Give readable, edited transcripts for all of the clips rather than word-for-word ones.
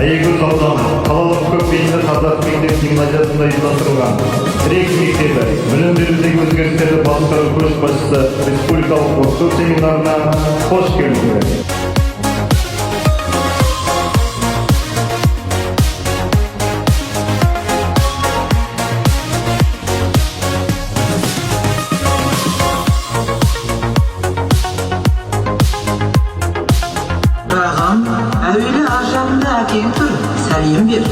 Аягөз ауданы қалалық көпбейінді қазақ мектеп гимназиясында ұйымдастырылған тірек мектебі білім берудегі өзгерістерді басқару көшбасшысы республикалық оқыту семинарына қош келдіңіздер. Әуелі аржағында әкең тұр, сәлем бер.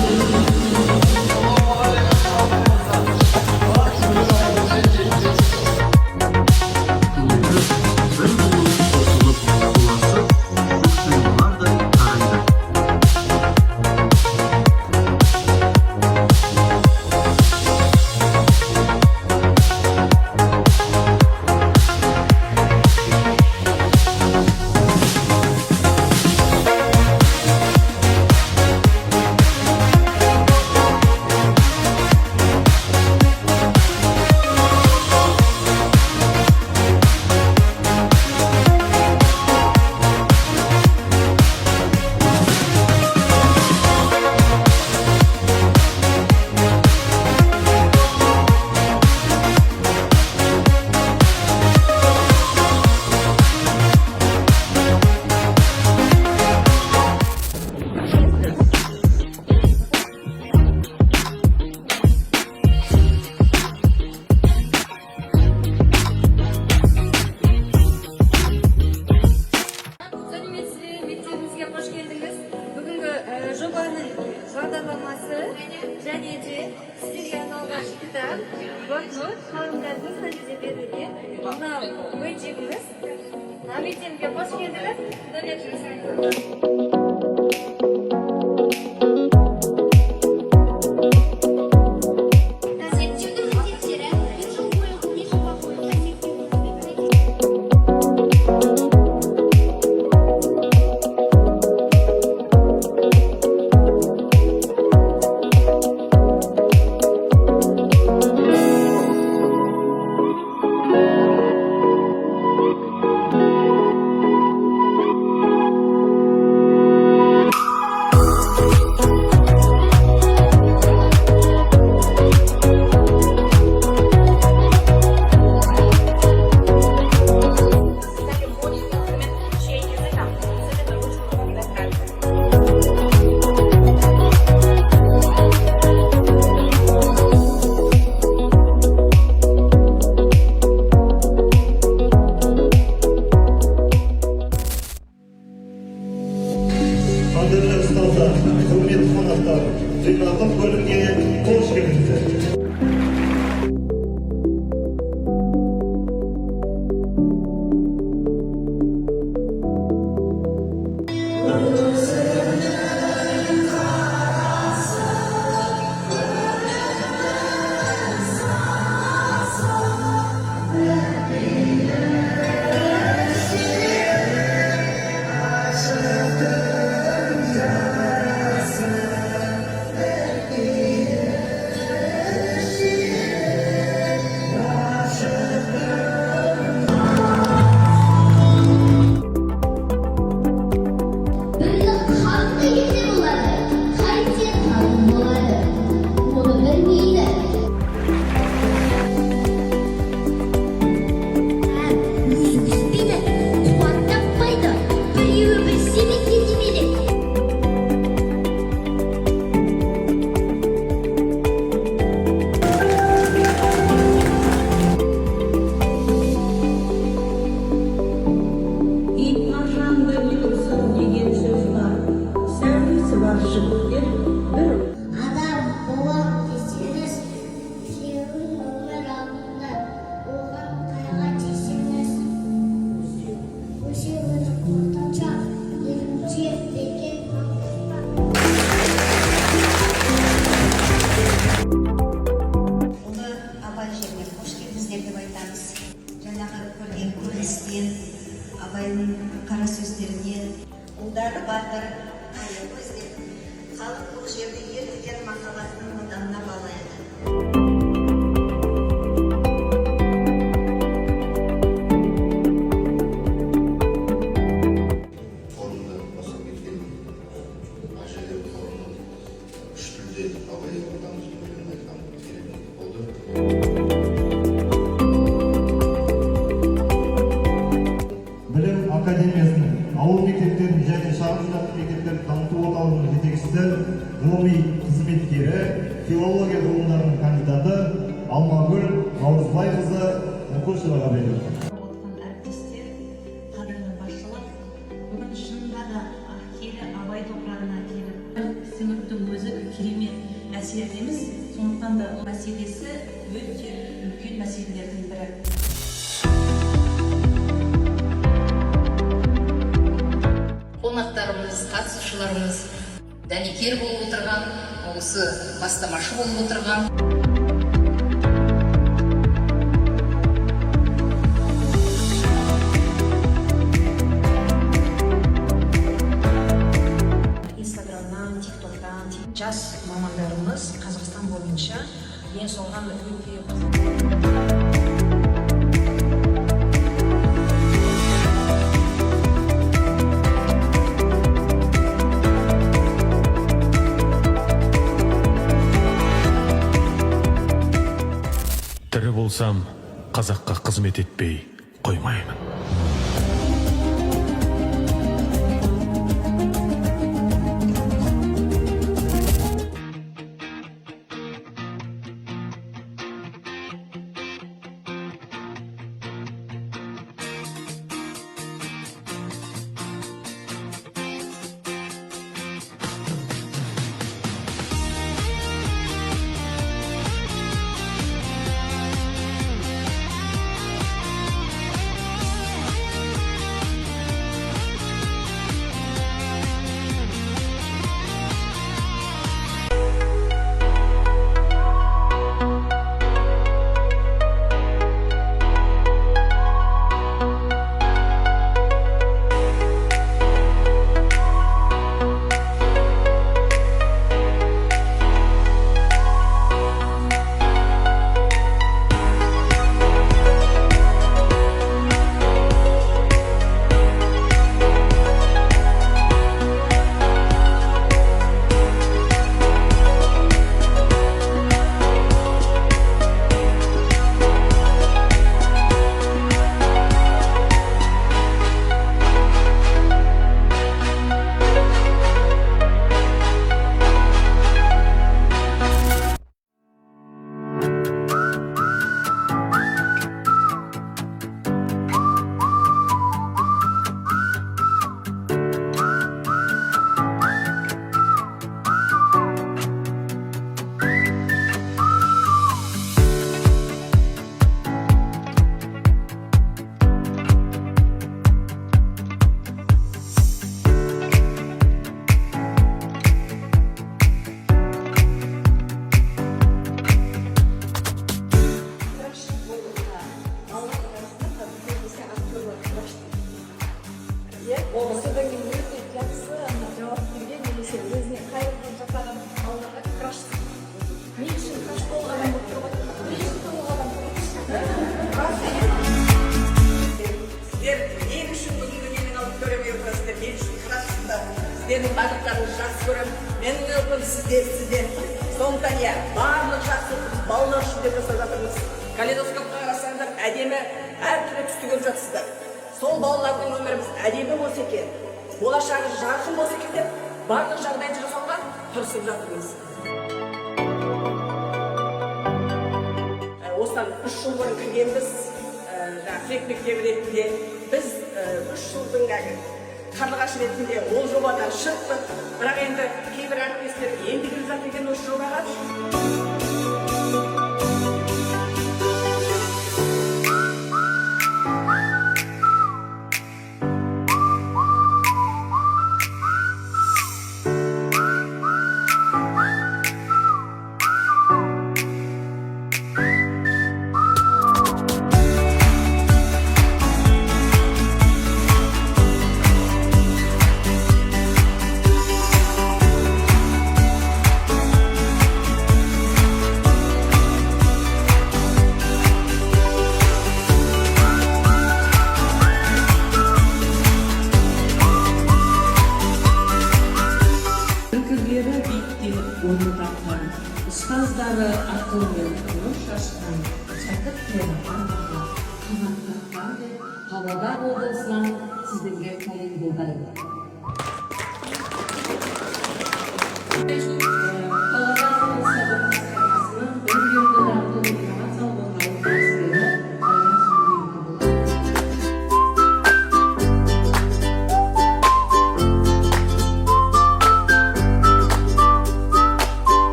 Бағдарламасы және де сіздерге арналған кітап, блокнот, қаламдарды сіздерге беруге. Мынау бейджигіміз. Мектебімізге қош келдіңіз. Қадірлі ұстаздар, құрметті қонақтар, жиналған бөлімге қош келдіңіздер. Абайдың қара сөздерінен, ұлдары батыр, аягөз деп, халық бұл жерде ертеден махаббатының отанына балайды. Форумда басып кеткен Ажелев форумның Білім академиясының ауыл мектептерін және шағын мектептерді дамыту орталығының жетекшісі, ғылыми қызметкері, филология ғылымдарының кандидаты Алмагүл Наурызбайқызы Мұқышеваға берілді. Отқан әріптестер, қадірлі басшылық, бүгін шынында да киелі Абай топырағына келіп, сыныптың өзі керемет әсердеміз, сондықтан да мәселесі өте үлкен мәселелердің бірі. Қонақтарымыз, қатысушыларымыз дәнекер болып отырған, осы бастамашы болып отырған. Инстаграмнан, ТикТоктан жас мамандарымыз Қазақстан бойынша ең соңған өте Тірі болсам, қазаққа қызмет етпей қоймаймын. Содан кейін өте жақсы жауап берген, немесе өзіне қайырлы жасаған балаларға краш. Мен үшін краш болған адам болып тұрған. Мен үшін болған адам болып Сіздер мен үшін бүгінгі менің алып көремей отырсыздар, мен үшін крашсыздар. Сіздердің барлықтарыңызды жақсы көремін. Менің өкім сіздер. Сондықтан барлық жақсы балалар үшін деп жасап жатырмыз. Калейдоскопқа қарасаңдар, әдемі әртүрлі түсті көріп жатсыздар. Сол балалардың өміріміз әдемі болса екен, болашағы жарқын болса екен деп барлық жағдайды жасауға тырысып жатырмыз. Осыдан 3 жыл бұрын кіргенбіз, Флек мектебі ретінде біз 3 жылдың қарлығаш ретінде ол жобадан шықтық, бірақ енді кейбір әріптестер еңбек жатыр екен осы жобаға. келіп орын тапқан ұстаздары арқылы мен тұрмыс ашқан шәкірт мені арқаға қанаттатқан деп Павлодар облысынан сіздерге қайын болдырмын. Павлодар облысы басқармасының білім беруді дамыту инновациялық орталығы кәсіпкері Аян Сүлейменова.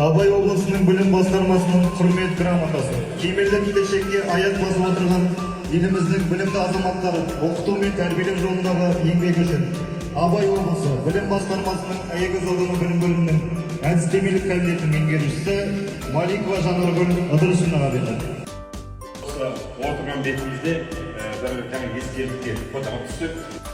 Абай облысының білім басқармасының құрмет грамотасы. Кемелді келешекке аяқ басып отырған еліміздің білімді азаматтары оқыту мен тәрбиелеу жолындағы еңбегі үшін Абай облысы білім басқармасының аяғы ауданы білім бөлімінің әдістемелік кабинетінің меңгерушісі Маликова Жанаргүл Ыдырысовнаға берді. Осы отырған бетімізде бір ескерткіге фотоға түстік.